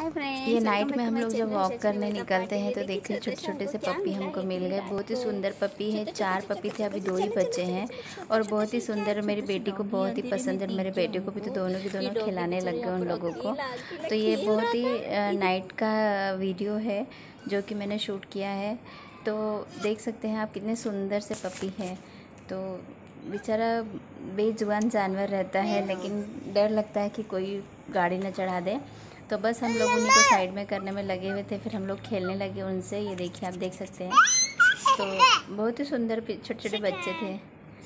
ये नाइट में हम लोग जब वॉक करने निकलते हैं तो देखिए छोटे छोटे से पपी हमको मिल गए। बहुत ही सुंदर पपी है। 4 पपी थे, अभी 2 ही बच्चे हैं और बहुत ही सुंदर। मेरी बेटी को बहुत ही पसंद है। मेरे बेटे को भी तो दोनों की दोनों खिलाने लग गए उन लोगों को। तो ये बहुत ही नाइट का वीडियो है जो कि मैंने शूट किया है। तो देख सकते हैं आप कितने सुंदर से पपी है। तो बेचारा बेजुबान जानवर रहता है, लेकिन डर लगता है कि कोई गाड़ी न चढ़ा दे। तो बस हम लोग उन्हीं को साइड में करने में लगे हुए थे। फिर हम लोग खेलने लगे उनसे। ये देखिए, आप देख सकते हैं। तो बहुत ही सुंदर छोटे छोटे बच्चे थे।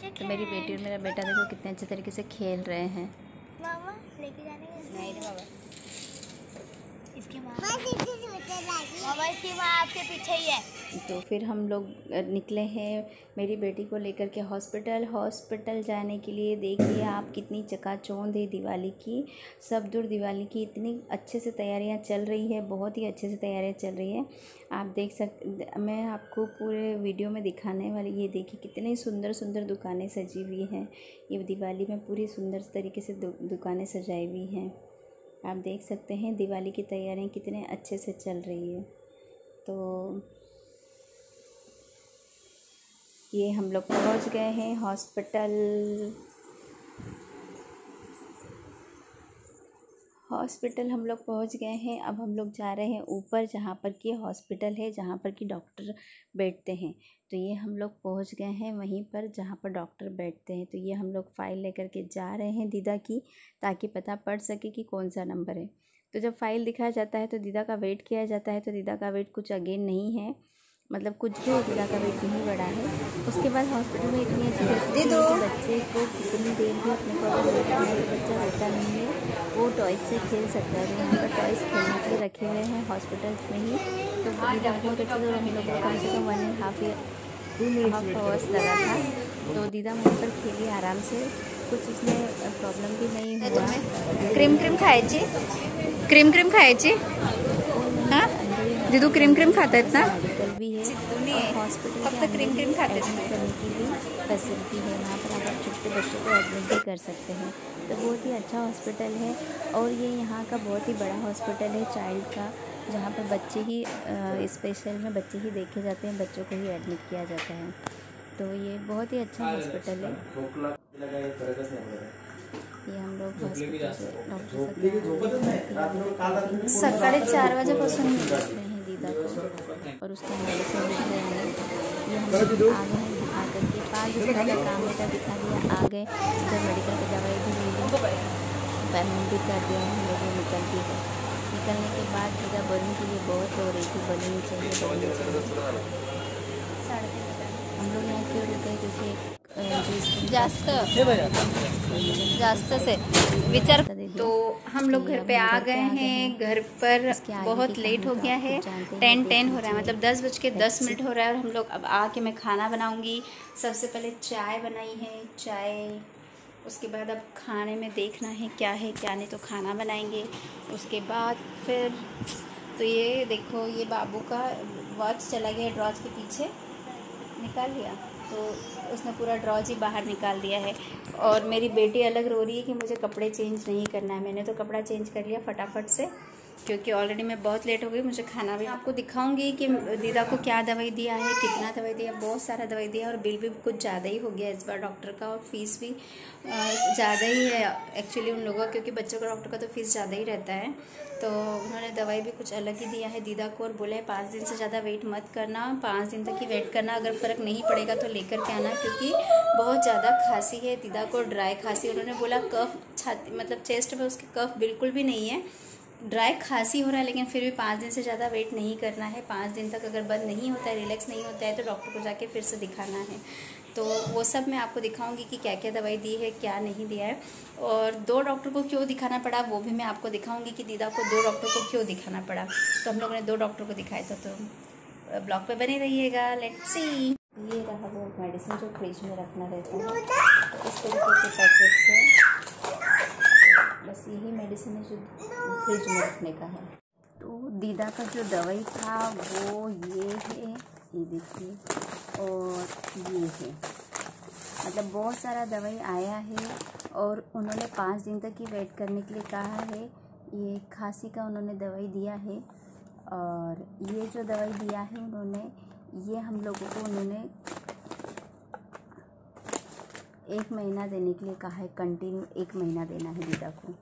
तो मेरी बेटी और मेरा बेटा देखो कितने अच्छे तरीके से खेल रहे हैं। मामा लेके जाने नहीं रे बाबा, इसकी माँ आपके पीछे ही है। तो फिर हम लोग निकले हैं मेरी बेटी को लेकर के हॉस्पिटल जाने के लिए। देखिए आप कितनी चकाचौंध है दिवाली की। सब दूर दिवाली की इतनी अच्छे से तैयारियां चल रही है। बहुत ही अच्छे से तैयारियां चल रही है। आप देख सकते, मैं आपको पूरे वीडियो में दिखाने वाली। ये देखिए कितनी सुंदर सुंदर दुकानें सजी हुई हैं। ये दिवाली में पूरी सुंदर तरीके से दुकानें सजाई हुई हैं। आप देख सकते हैं दिवाली की तैयारियां कितने अच्छे से चल रही है। तो ये हम लोग पहुंच गए हैं हॉस्पिटल हम लोग पहुंच गए हैं। अब हम लोग जा रहे हैं ऊपर, जहाँ पर कि हॉस्पिटल है, जहाँ पर कि डॉक्टर बैठते हैं। तो ये हम लोग पहुंच गए हैं वहीं पर जहाँ पर डॉक्टर बैठते हैं। तो ये हम लोग फ़ाइल लेकर के जा रहे हैं दीदा की, ताकि पता पड़ सके कि कौन सा नंबर है। तो जब फाइल दिखाया जाता है तो दीदा का वेट किया जाता है। तो दीदा का वेट कुछ अगेन नहीं है, मतलब कुछ भी दीदा का वेट नहीं बढ़ा है। उसके बाद हॉस्पिटल में इतनी अच्छी फैसिलिटी है कि बच्चे को कितनी देर भी अपने को अगर वेट करना है, बच्चा रहता नहीं है, वो टॉयज से खेल सकता है। यहाँ पर टॉयज़ खेलने के लिए रखे हुए हैं हॉस्पिटल में ही। तो दीदा बहुत अच्छे से, हम लोग को कम से कम 1.5 आवर्स लगा था। तो दीदा वहाँ पर खेली आराम से, कुछ उसमें प्रॉब्लम भी नहीं हुआ। क्रीम खायची हाँ दीदू क्रीम खाता है इतना भी है। हॉस्पिटल फक्त क्रीम खाते एडमिट करने की भी फैसिलिटी है। वहाँ पर आप छोटे बच्चों को एडमिट भी कर सकते हैं। तो बहुत ही अच्छा हॉस्पिटल है। और ये यहाँ का बहुत ही बड़ा हॉस्पिटल है चाइल्ड का, जहाँ पर बच्चे ही स्पेशल में बच्चे ही देखे जाते हैं, बच्चों को ही एडमिट किया जाता है। तो ये बहुत ही अच्छा हॉस्पिटल है। ये हम लोग हॉस्पिटल से डॉक्टर सकाळी 4 वाजेपासून दीदा को, और उसका मेडिसिन लिख रहे हैं। ये हम लोग आ गए हैं दिखा करके। 5 दिन का काम होता दिखा दिया, आ गए। जब मेडिकल की दवाई भी ले ली, पेमेंट भी कर दिया हम लोगों निकल भी गए। निकलने के बाद दीदा बलून के लिए बहुत रो रही थी, बलून चाहिए। हम लोग यहाँ क्यों रुके, क्योंकि जास्त से विचार। तो हम लोग घर पे आ गए हैं। घर पर बहुत लेट हो गया है, 10 हो रहा है, मतलब 10:10 हो रहा है। और हम लोग अब आके मैं खाना बनाऊंगी। सबसे पहले चाय बनाई है, चाय। उसके बाद अब खाने में देखना है क्या है क्या नहीं, तो खाना बनाएंगे। उसके बाद फिर तो ये देखो, ये बाबू का वॉच चला गया ड्रॉज के पीछे, निकाल लिया। तो उसने पूरा ड्रॉज ही बाहर निकाल दिया है। और मेरी बेटी अलग रो रही है कि मुझे कपड़े चेंज नहीं करना है। मैंने तो कपड़ा चेंज कर लिया फटाफट से, क्योंकि ऑलरेडी मैं बहुत लेट हो गई। मुझे खाना भी आपको दिखाऊंगी कि दीदा को क्या दवाई दिया है, कितना दवाई दिया। बहुत सारा दवाई दिया, और बिल भी कुछ ज़्यादा ही हो गया इस बार डॉक्टर का, और फीस भी ज़्यादा ही है एक्चुअली उन लोगों का, क्योंकि बच्चों का डॉक्टर का तो फीस ज़्यादा ही रहता है। तो उन्होंने दवाई भी कुछ अलग ही दिया है दीदा को, और बोला है 5 दिन से ज़्यादा वेट मत करना, 5 दिन तक ही वेट करना। अगर फ़र्क नहीं पड़ेगा तो लेकर के आना, क्योंकि बहुत ज़्यादा खांसी है दीदा को, ड्राई खांसी। उन्होंने बोला कफ छाती, मतलब चेस्ट में उसके कफ बिल्कुल भी नहीं है, ड्राई खांसी हो रहा है। लेकिन फिर भी 5 दिन से ज़्यादा वेट नहीं करना है। 5 दिन तक अगर बंद नहीं होता है, रिलैक्स नहीं होता है, तो डॉक्टर को जाके फिर से दिखाना है। तो वो सब मैं आपको दिखाऊंगी कि क्या क्या दवाई दी है, क्या नहीं दिया है। और 2 डॉक्टर को क्यों दिखाना पड़ा वो भी मैं आपको दिखाऊंगी कि दीदा को 2 डॉक्टर को क्यों दिखाना पड़ा। तो हम लोगों ने 2 डॉक्टर को दिखाया था। तो ब्लॉग पे बने रहिएगा। Let's see. ये रहा वो मेडिसिन जो फ्रिज में रखना रहता है, तो इस तरीके के पैकेट से। बस यही मेडिसिन है जो फ्रिज में रखने का है। तो दीदा का जो दवाई था वो ये है, ये देखिए, और ये है। मतलब बहुत सारा दवाई आया है, और उन्होंने 5 दिन तक ही वेट करने के लिए कहा है। ये खांसी का उन्होंने दवाई दिया है। और ये जो दवाई दिया है उन्होंने, ये हम लोगों को उन्होंने 1 महीना देने के लिए कहा है। कंटिन्यू 1 महीना देना है दीदा को।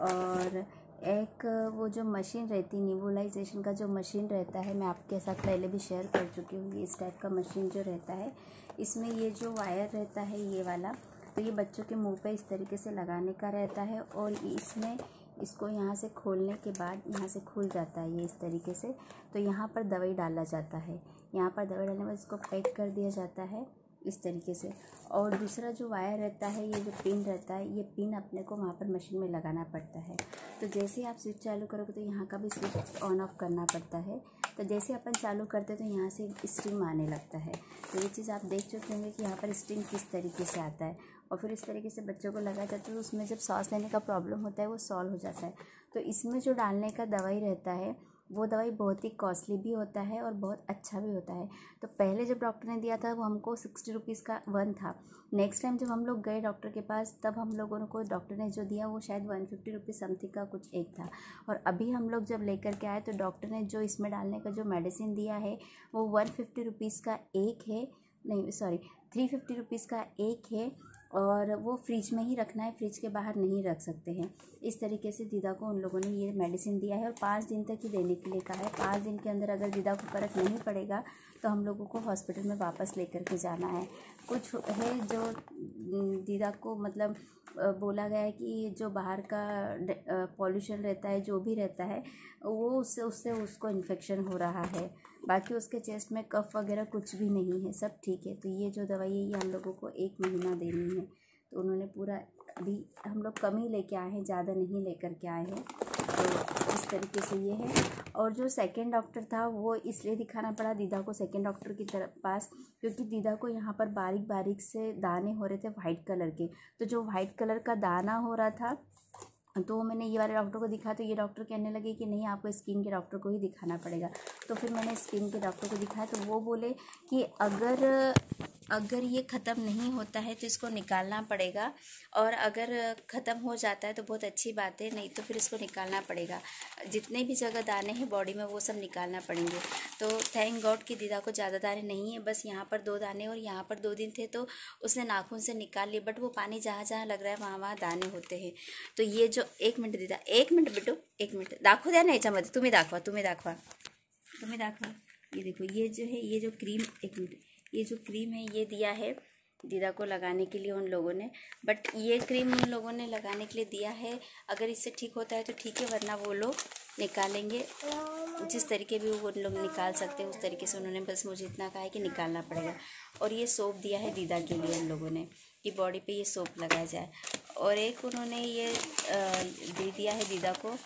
और एक वो जो मशीन रहती, नेबुलाइजेशन का जो मशीन रहता है, मैं आपके साथ पहले भी शेयर कर चुकी हूँ। इस टाइप का मशीन जो रहता है, इसमें ये जो वायर रहता है ये वाला, तो ये बच्चों के मुंह पे इस तरीके से लगाने का रहता है। और इसमें इसको यहाँ से खोलने के बाद यहाँ से खुल जाता है ये इस तरीके से। तो यहाँ पर दवाई डाला जाता है। यहाँ पर दवाई डालने के बाद इसको पैक कर दिया जाता है इस तरीके से। और दूसरा जो वायर रहता है, ये जो पिन रहता है, ये पिन अपने को वहाँ पर मशीन में लगाना पड़ता है। तो जैसे आप स्विच चालू करोगे तो यहाँ का भी स्विच ऑन ऑफ करना पड़ता है। तो जैसे अपन चालू करते तो यहाँ से स्टीम आने लगता है। तो ये चीज़ आप देख चुके होंगे कि यहाँ पर स्टीम किस तरीके से आता है। और फिर इस तरीके से बच्चों को लगाया जाता है तो उसमें जब सांस लेने का प्रॉब्लम होता है वो सॉल्व हो जाता है। तो इसमें जो डालने का दवाई रहता है, वो दवाई बहुत ही कॉस्टली भी होता है और बहुत अच्छा भी होता है। तो पहले जब डॉक्टर ने दिया था वो हमको 60 रुपीज़ का 1 था। नेक्स्ट टाइम जब हम लोग गए डॉक्टर के पास, तब हम लोगों को डॉक्टर ने जो दिया वो शायद 150 रुपीज़ समथिंग का कुछ एक था। और अभी हम लोग जब लेकर के आए तो डॉक्टर ने जो इसमें डालने का जो मेडिसिन दिया है वो 150 रुपीज़ का एक है, नहीं सॉरी 350 रुपीज़ का एक है। और वो फ्रिज में ही रखना है, फ्रिज के बाहर नहीं रख सकते हैं। इस तरीके से दीदा को उन लोगों ने ये मेडिसिन दिया है और 5 दिन तक ही देने के लिए कहा है। 5 दिन के अंदर अगर दीदा को फ़र्क नहीं पड़ेगा तो हम लोगों को हॉस्पिटल में वापस लेकर के जाना है। कुछ है जो दीदा को मतलब बोला गया है कि जो बाहर का पॉल्यूशन रहता है, जो भी रहता है, वो उससे उसको इन्फेक्शन हो रहा है। बाकी उसके चेस्ट में कफ वगैरह कुछ भी नहीं है, सब ठीक है। तो ये जो दवाई है ये हम लोगों को 1 महीना देनी है। तो उन्होंने पूरा, अभी हम लोग कम ही लेके आए हैं, ज़्यादा नहीं लेकर के आए हैं। तो इस तरीके से ये है। और जो सेकंड डॉक्टर था वो इसलिए दिखाना पड़ा दीदा को सेकंड डॉक्टर की तरफ पास, क्योंकि दीदा को यहाँ पर बारीक बारीक से दाने हो रहे थे वाइट कलर के। तो जो वाइट कलर का दाना हो रहा था, तो मैंने ये वाले डॉक्टर को दिखाया। तो ये डॉक्टर कहने लगे कि नहीं, आपको स्किन के डॉक्टर को ही दिखाना पड़ेगा। तो फिर मैंने स्किन के डॉक्टर को दिखाया तो वो बोले कि अगर ये ख़त्म नहीं होता है तो इसको निकालना पड़ेगा, और अगर ख़त्म हो जाता है तो बहुत अच्छी बात है, नहीं तो फिर इसको निकालना पड़ेगा। जितने भी जगह दाने हैं बॉडी में वो सब निकालना पड़ेंगे। तो थैंक गॉड कि दीदा को ज़्यादा दाने नहीं है, बस यहाँ पर 2 दाने और यहाँ पर 2 दिन थे तो उसने नाखून से निकाल लिए। बट वो पानी जहाँ जहाँ लग रहा है वहाँ वहाँ दाने होते हैं। तो ये जो 1 मिनट दीदा, 1 मिनट बेटो, 1 मिनट दाखो द्या नाही याच्यामध्ये, तुम्ही दाखवा। ये देखो, ये जो है, ये जो क्रीम, 1 मिनट, ये जो क्रीम है ये दिया है दीदा को लगाने के लिए उन लोगों ने। बट ये क्रीम उन लोगों ने लगाने के लिए दिया है, अगर इससे ठीक होता है तो ठीक है, वरना वो लोग निकालेंगे। जिस तरीके भी वो लोग निकाल सकते हैं उस तरीके से उन्होंने बस मुझे इतना कहा है कि निकालना पड़ेगा। और ये सोप दिया है दीदा के लिए उन लोगों ने कि बॉडी पे ये सोप लगाया जाए। और एक उन्होंने ये दे दिया है दीदा को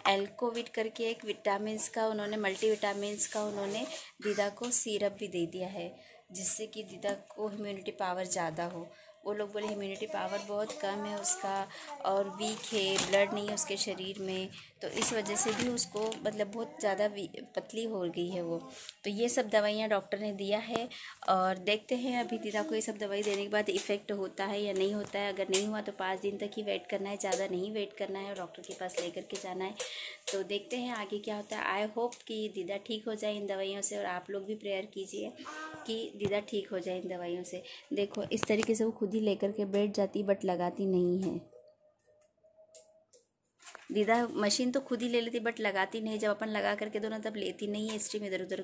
एल्कोविट करके, एक विटामिन्स का उन्होंने, मल्टीविटामिन्स का उन्होंने दीदा को सिरप भी दे दिया है, जिससे कि दीदा को इम्यूनिटी पावर ज़्यादा हो। वो लोग बोले इम्यूनिटी पावर बहुत कम है उसका और वीक है, ब्लड नहीं है उसके शरीर में, तो इस वजह से भी उसको मतलब बहुत ज़्यादा पतली हो गई है वो। तो ये सब दवाइयाँ डॉक्टर ने दिया है और देखते हैं अभी दीदा को ये सब दवाई देने के बाद इफ़ेक्ट होता है या नहीं होता है। अगर नहीं हुआ तो 5 दिन तक ही वेट करना है, ज़्यादा नहीं वेट करना है और डॉक्टर के पास लेकर के जाना है। तो देखते हैं आगे क्या होता है। आई होप कि दीदा ठीक हो जाए इन दवाइयों से, और आप लोग भी प्रेयर कीजिए कि दीदा ठीक हो जाए इन दवाइयों से। देखो इस तरीके से वो खुद ही लेकर के बैठ जाती बट लगाती नहीं है। दीदा मशीन तो खुद ही ले लेती बट लगाती नहीं। जब अपन लगा करके दो ना तब लेती नहीं है, स्टीम इधर उधर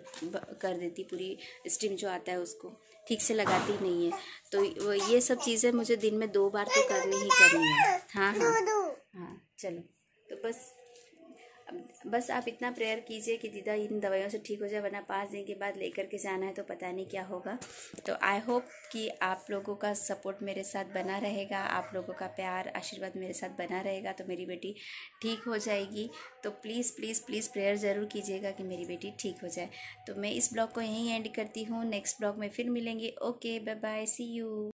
कर देती, पूरी स्टीम जो आता है उसको ठीक से लगाती नहीं है। तो ये सब चीज़ें मुझे दिन में 2 बार तो करनी ही करनी है। हाँ चलो, तो बस आप इतना प्रेयर कीजिए कि दीदा इन दवाइयों से ठीक हो जाए, वरना 5 दिन के बाद लेकर के जाना है तो पता नहीं क्या होगा। तो आई होप कि आप लोगों का सपोर्ट मेरे साथ बना रहेगा, आप लोगों का प्यार आशीर्वाद मेरे साथ बना रहेगा तो मेरी बेटी ठीक हो जाएगी। तो प्लीज़ प्लीज़ प्लीज़ प्रेयर ज़रूर कीजिएगा कि मेरी बेटी ठीक हो जाए। तो मैं इस ब्लॉग को यहीं एंड करती हूँ, नेक्स्ट ब्लॉग में फिर मिलेंगे। Okay, bye bye, see you.